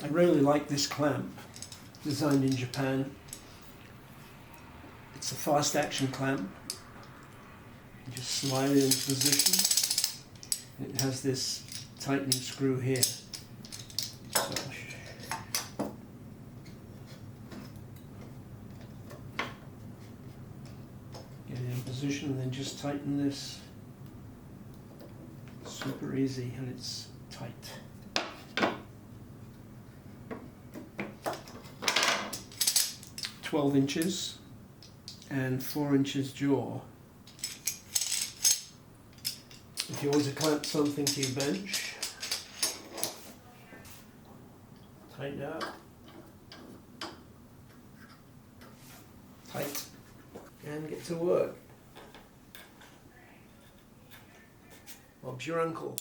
I really like this clamp, designed in Japan. It's a fast action clamp. You just slide it into position. It has this tightening screw here. So, get it in position and then just tighten this. Super easy, and it's tight. 12 inches and 4 inches jaw. If you want to clamp something to your bench, tighten up, tight, and get to work. Bob's your uncle.